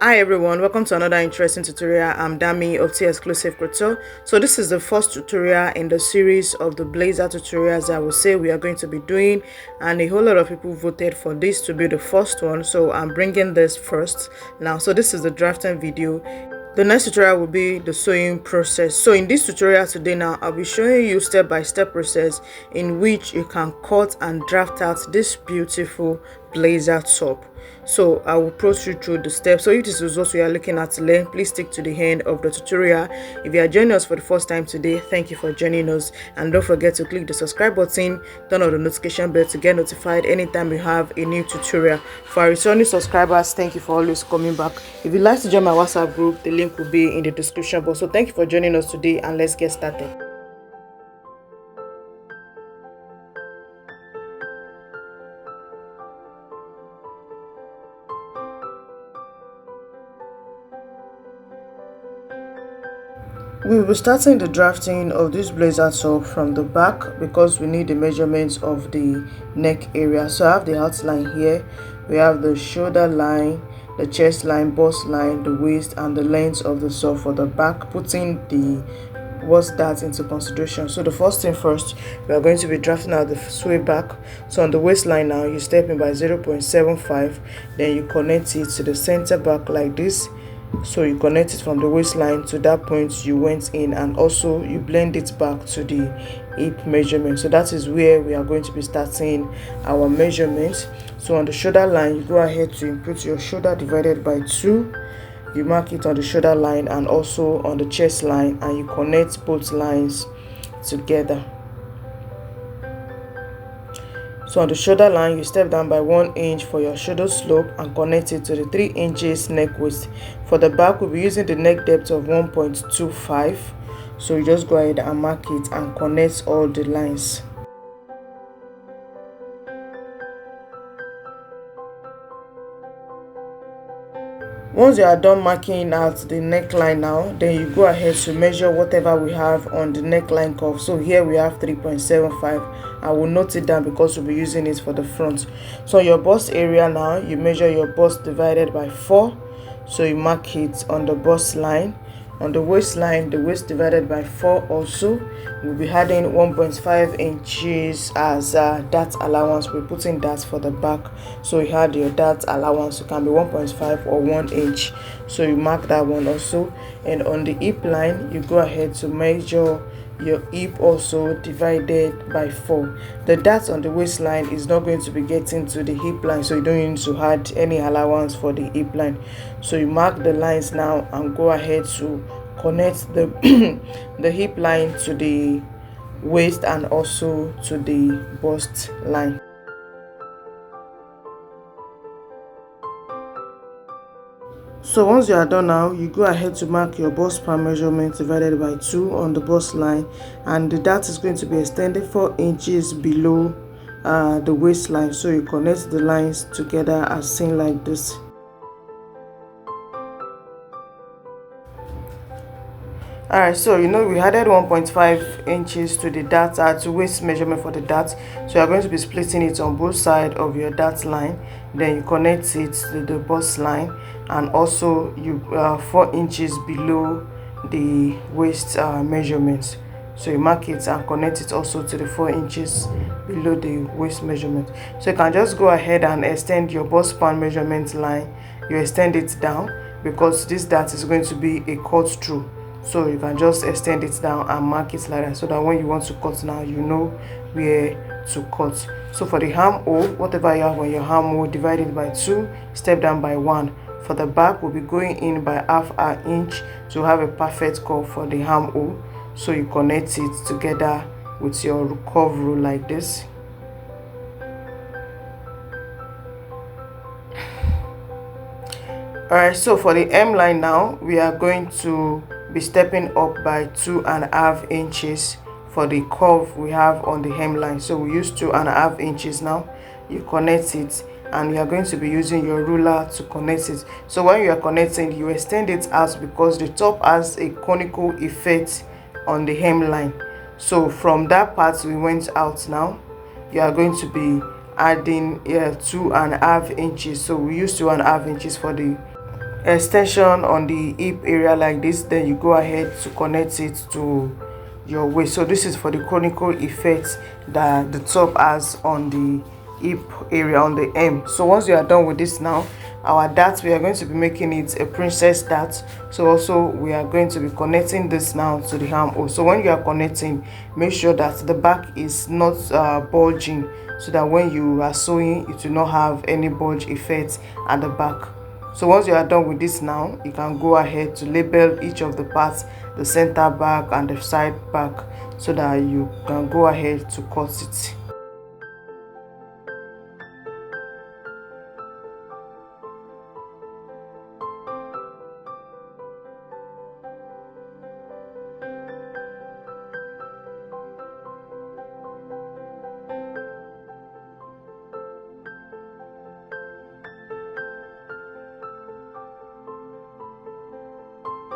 Hi everyone, welcome to another interesting tutorial. I'm Dami of T Exclusive Couture. So this is the first tutorial in the series of the blazer tutorials that I will say we are going to be doing, and a whole lot of people voted for this to be the first one, so I'm bringing this first now. So this is the drafting video. The next tutorial will be the sewing process. So in this tutorial today now, I'll be showing you step-by-step process in which you can cut and draft out this beautiful blazer top. So I will approach you through the steps. So if this is what we are looking at to learn, please stick to the end of the tutorial. If you are joining us for the first time today, thank you for joining us, and don't forget to click the subscribe button, turn on the notification bell to get notified anytime we have a new tutorial. For our returning subscribers, thank you for always coming back. If you'd like to join my WhatsApp group, the link will be in the description box. So thank you for joining us today, and let's get started. We will be starting the drafting of this blazer top from the back because we need the measurements of the neck area. So I have the outline here. We have the shoulder line, the chest line, bust line, the waist, and the length of the top for the back, putting the what's that into consideration. So the first thing first, we are going to be drafting out the sway back. So on the waistline now, you step in by 0.75, then you connect it to the center back like this. So you connect it from the waistline to that point you went in, and also you blend it back to the hip measurement. So that is where we are going to be starting our measurements. So on the shoulder line, you go ahead to input your shoulder divided by 2. You mark it on the shoulder line and also on the chest line, and you connect both lines together. So on the shoulder line, you step down by 1 inch for your shoulder slope and connect it to the 3 inches neck width. For the back, we'll be using the neck depth of 1.25. So you just go ahead and mark it and connect all the lines. Once you are done marking out the neckline now, then you go ahead to measure whatever we have on the neckline curve. So here we have 3.75. I will note it down because we'll be using it for the front. So your bust area now, you measure your bust divided by 4. So you mark it on the bust line. On the waistline, the waist divided by 4 also. We'll be adding 1.5 inches as dart allowance. We're putting that for the back. So you had your dart allowance. It can be 1.5 or 1 inch. So you mark that one also. And on the hip line, you go ahead to measure your hip also divided by 4. The dart on the waistline is not going to be getting to the hip line, so you don't need to add any allowance for the hip line. So you mark the lines now and go ahead to connect the the hip line to the waist and also to the bust line. So once you are done now, you go ahead to mark your bust span measurement divided by 2 on the bust line, and the dart is going to be extended 4 inches below the waistline. So you connect the lines together as seen like this. Alright, so you know we added 1.5 inches to the dart to waist measurement for the dart. So you're going to be splitting it on both sides of your dart line. Then you connect it to the bust line, and also you 4 inches below the waist measurement. So you mark it and connect it also to the 4 inches below the waist measurement. So you can just go ahead and extend your bust span measurement line. You extend it down because this dart is going to be a cut through. So you can just extend it down and mark it like that, so that when you want to cut now, you know where to cut. So for the armhole, whatever you have on your armhole, divide it by 2, step down by 1. For the back, we'll be going in by half an inch to have a perfect curve for the armhole. So you connect it together with your curve rule like this. Alright, so for the hem line now, we are going to be stepping up by 2.5 inches for the curve we have on the hemline. So we use 2.5 inches now. You connect it, and you are going to be using your ruler to connect it. So when you are connecting, you extend it out because the top has a conical effect on the hemline. So from that part we went out now, you are going to be adding 2.5 inches. So we use 2.5 inches for the extension on the hip area like this, then you go ahead to connect it to your waist. So this is for the conical effect that the top has on the hip area, on the hem. So once you are done with this now, our dart, we are going to be making it a princess dart. So also we are going to be connecting this now to the armhole. So when you are connecting, make sure that the back is not bulging, so that when you are sewing, it will not have any bulge effect at the back. So once you are done with this now, you can go ahead to label each of the parts, the center back and the side back, so that you can go ahead to cut it.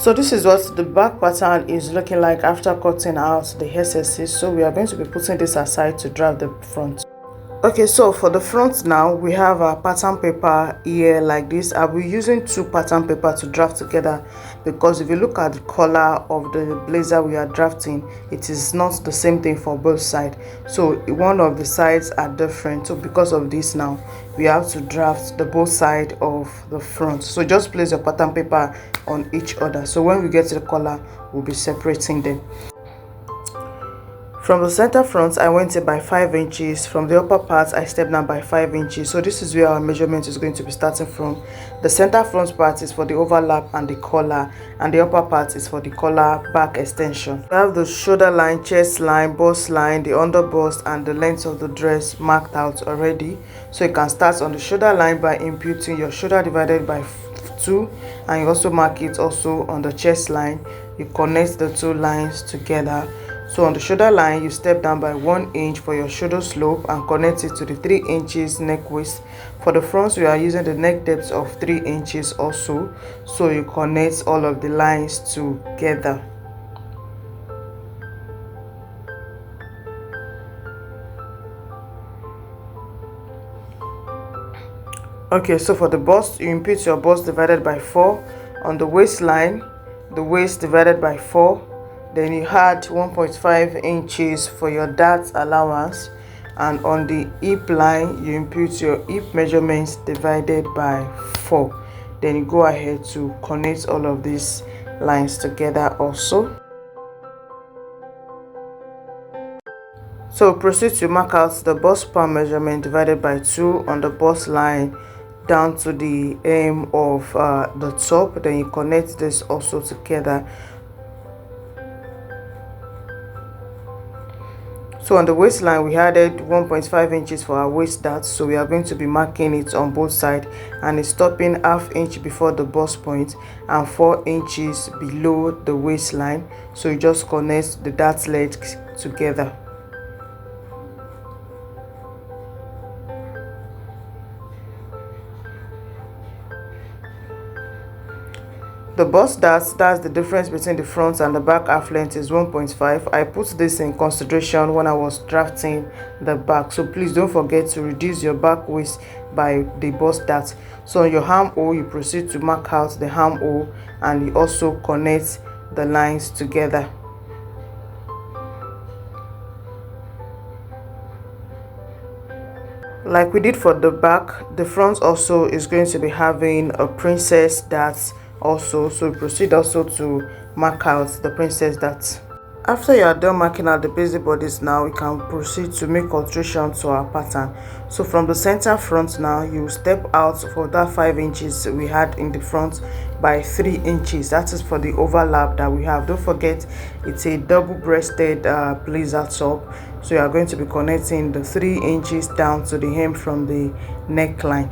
So this is what the back pattern is looking like after cutting out the excesses. So we are going to be putting this aside to draft the front. Okay, so for the front now, we have a pattern paper here like this. I'll be using two pattern paper to draft together, because if you look at the color of the blazer we are drafting, it is not the same thing for both sides. So one of the sides are different. So because of this now, we have to draft the both side of the front. So just place your pattern paper on each other. So when we get to the collar, we'll be separating them. From the center front, I went in by 5 inches. From the upper part, I stepped down by 5 inches. So this is where our measurement is going to be starting from. The center front part is for the overlap and the collar, and the upper part is for the collar back extension. We have the shoulder line, chest line, bust line, the under bust, and the length of the dress marked out already. So you can start on the shoulder line by imputing your shoulder divided by 2, and you also mark it also on the chest line. You connect the two lines together. So on the shoulder line, you step down by 1 inch for your shoulder slope and connect it to the 3 inches neck waist. For the front, we are using the neck depth of 3 inches also. So you connect all of the lines together. Okay, so for the bust, you impute your bust divided by 4. On the waistline, the waist divided by 4. Then you add 1.5 inches for your dart allowance, and on the hip line you impute your hip measurements divided by 4. Then you go ahead to connect all of these lines together also. So proceed to mark out the bust span measurement divided by 2 on the bust line down to the hem of the top. Then you connect this also together. So on the waistline, we added 1.5 inches for our waist dart. So we are going to be marking it on both sides, and it's stopping ½ inch before the bust point and 4 inches below the waistline. So you just connect the dart legs together. The bust dart, that's the difference between the front and the back half length, is 1.5. I put this in consideration when I was drafting the back. So please don't forget to reduce your back waist by the bust dart. So on your armhole, you proceed to mark out the armhole, and you also connect the lines together. Like we did for the back, the front also is going to be having a princess dart also. So we proceed also to mark out the princess dart. After you are done marking out the basic bodies, now we can proceed to make alteration to our pattern. So from the center front now, you step out for that 5 inches we had in the front by 3 inches. That is for the overlap that we have. Don't forget, it's a double-breasted blazer top. So you are going to be connecting the 3 inches down to the hem from the neckline.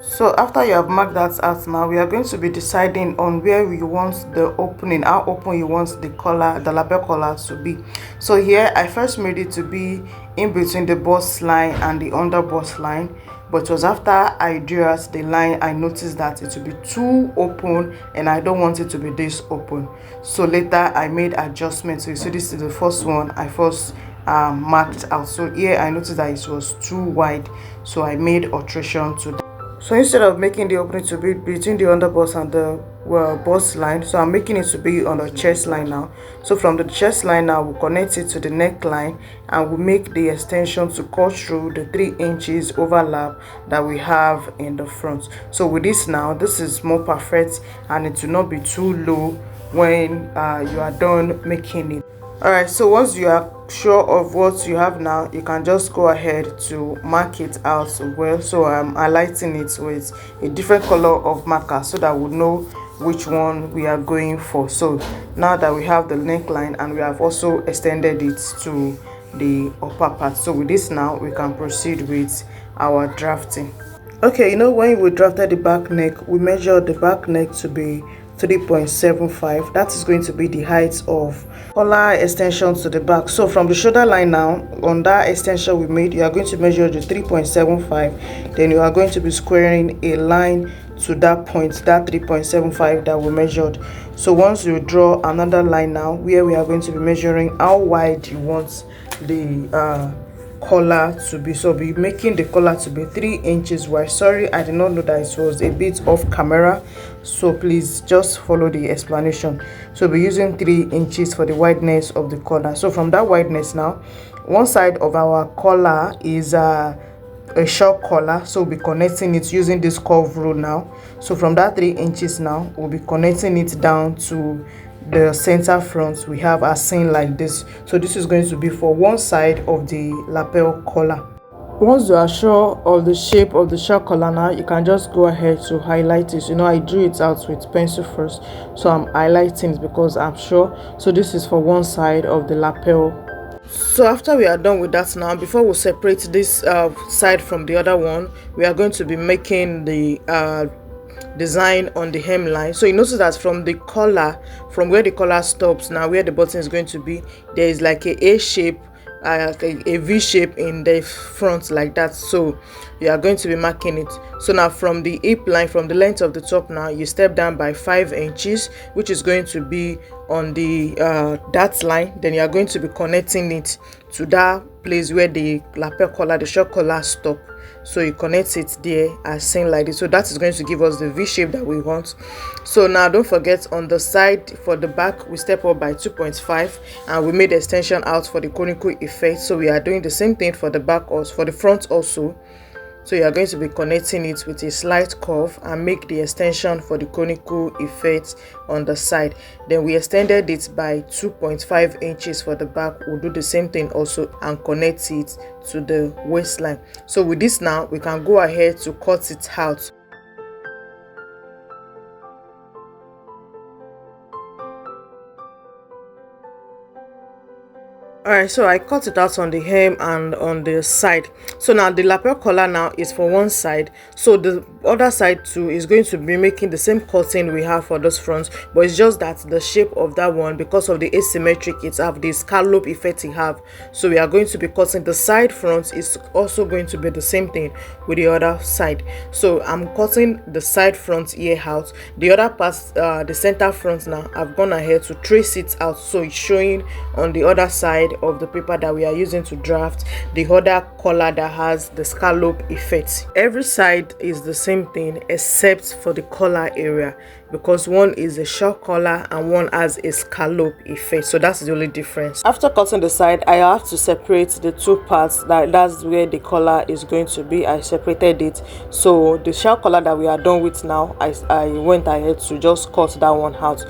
So after you have marked that out, now we are going to be deciding on where we want the opening, how open you want the collar, the lapel collar to be. So here I first made it to be in between the bust line and the under bust line, but it was after I drew out the line I noticed that it would be too open and I don't want it to be this open. So later I made adjustments. So you see, this is the first one I first marked out. So here I noticed that it was too wide, so I made alteration to that. So instead of making the opening to be between the underbust and the bust line, so I'm making it to be on the chest line now. So from the chest line now, we'll connect it to the neckline and we'll make the extension to cut through the 3 inches overlap that we have in the front. So with this now, this is more perfect and it will not be too low when you are done making it. Alright, so once you are sure of what you have now, you can just go ahead to mark it out well. So I'm highlighting it with a different color of marker so that we know which one we are going for. So now that we have the neckline and we have also extended it to the upper part, so with this now we can proceed with our drafting. Okay, you know, when we drafted the back neck, we measured the back neck to be 3.75. that is going to be the height of collar extension to the back. So from the shoulder line now, on that extension we made, you are going to measure the 3.75, then you are going to be squaring a line to that point, that 3.75 that we measured. So once you draw another line now where we are going to be measuring how wide you want the collar to be, so be making the collar to be 3 inches wide. Sorry, I did not know that it was a bit off camera, so please just follow the explanation. So be using 3 inches for the wideness of the collar. So from that wideness now, one side of our collar is a short collar, so we'll be connecting it using this curve rule now. So from that 3 inches now, we'll be connecting it down to the center front. We have a seam like this. So this is going to be for one side of the lapel collar. Once you are sure of the shape of the short collar now, you can just go ahead to highlight it. You know, I drew it out with pencil first, so I'm highlighting it because I'm sure. So this is for one side of the lapel. So after we are done with that now, before we separate this side from the other one, we are going to be making the design on the hemline. So you notice that from the collar, from where the collar stops now, where the button is going to be, there is like a shape, a V shape in the front like that. So you are going to be marking it. So now from the hip line, from the length of the top now, you step down by 5 inches, which is going to be on the that line. Then you are going to be connecting it to that place where the lapel collar, the short collar stop. So you connect it there as seen like this. So that is going to give us the V shape that we want. So now don't forget, on the side for the back, we step up by 2.5 and we made extension out for the conical effect. So we are doing the same thing for the back, also for the front also. So you are going to be connecting it with a slight curve and make the extension for the conical effect on the side. Then we extended it by 2.5 inches for the back. We'll do the same thing also and connect it to the waistline. So with this now, we can go ahead to cut it out. Alright, so I cut it out on the hem and on the side. So now the lapel collar now is for one side, so the other side too is going to be making the same cutting we have for those fronts, but it's just that the shape of that one, because of the asymmetric it have, the scallop effect it have, so we are going to be cutting the side front is also going to be the same thing with the other side. So I'm cutting the side front here out. The other part, the center front now, I've gone ahead to trace it out, so it's showing on the other side of the paper that we are using to draft the other collar that has the scallop effect. Every side is the same thing except for the collar area, because one is a short collar and one has a scallop effect. So that's the only difference. After cutting the side, I have to separate the two parts. That's where the collar is going to be. I separated it. So the short collar that we are done with now, I went ahead to just cut that one out.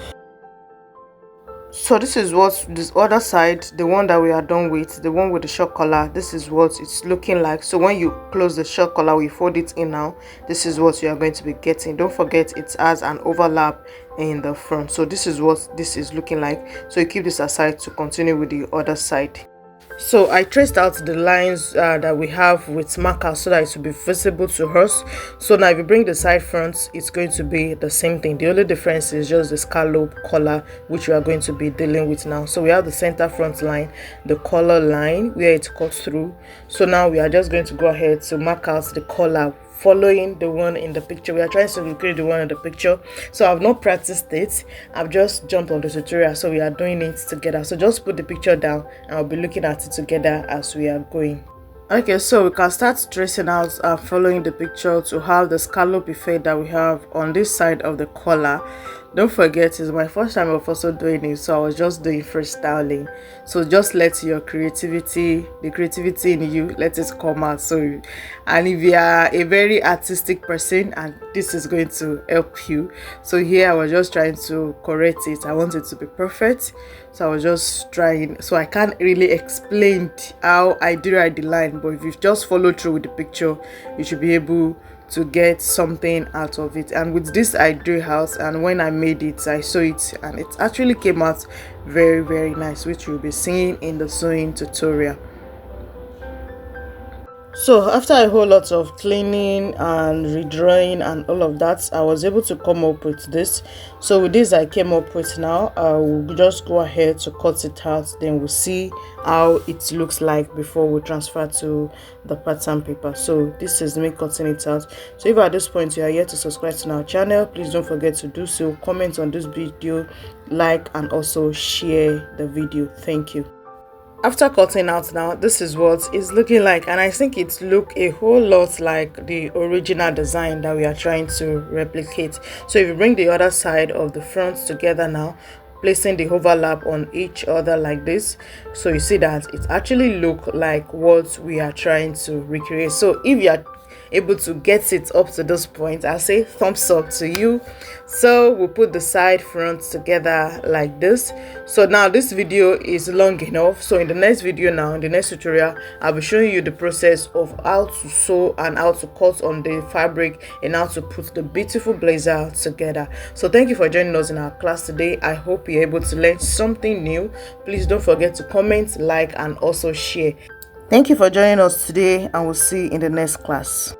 So this is what this other side, the one that we are done with, the one with the short collar, this is what it's looking like. So when you close the short collar, we fold it in now, this is what you are going to be getting. Don't forget it has an overlap in the front. So this is what this is looking like. So you keep this aside to continue with the other side. So I traced out the lines that we have with marker so that it will be visible to us. So now if you bring the side front, it's going to be the same thing. The only difference is just the scallop collar, which we are going to be dealing with now. So we have the center front line, the collar line where it cuts through. So now we are just going to go ahead to mark out the collar following the one in the picture. We are trying to recreate the one in the picture, so I've not practiced it. I've just jumped on the tutorial, so we are doing it together. So just put the picture down and I'll be looking at it together as we are going. Okay, so we can start tracing out following the picture to have the scallop effect that we have on this side of the collar. Don't forget, it's my first time of also doing it, so I was just doing freestyling. So just let your creativity, the creativity in you, let it come out. So, and if you are a very artistic person, and this is going to help you. So here I was just trying to correct it. I want it to be perfect, so I was just trying. So I can't really explain how I do write the line, but if you just follow through with the picture, you should be able to get something out of it. And with this I drew house, and when I made it, I saw it, and it actually came out very nice, which you'll be seeing in the sewing tutorial. So after a whole lot of cleaning and redrawing and all of that, I was able to come up with this. So with this I came up with, now I will just go ahead to cut it out, then we'll see how it looks like before we transfer to the pattern paper. So this is me cutting it out. So if at this point you are yet to subscribe to our channel, please don't forget to do so. Comment on this video, like, and also share the video. Thank you. After cutting out, now this is what it's looking like, and I think it look a whole lot like the original design that we are trying to replicate. So if you bring the other side of the front together now, placing the overlap on each other like this, so you see that it actually look like what we are trying to recreate. So if you are able to get it up to this point, I say thumbs up to you. So we'll put the side front together like this. So now this video is long enough, so in the next video, now in the next tutorial, I'll be showing you the process of how to sew and how to cut on the fabric and how to put the beautiful blazer together. So thank you for joining us in our class today. I hope you're able to learn something new. Please don't forget to comment, like, and also share. Thank you for joining us today, and we'll see you in the next class.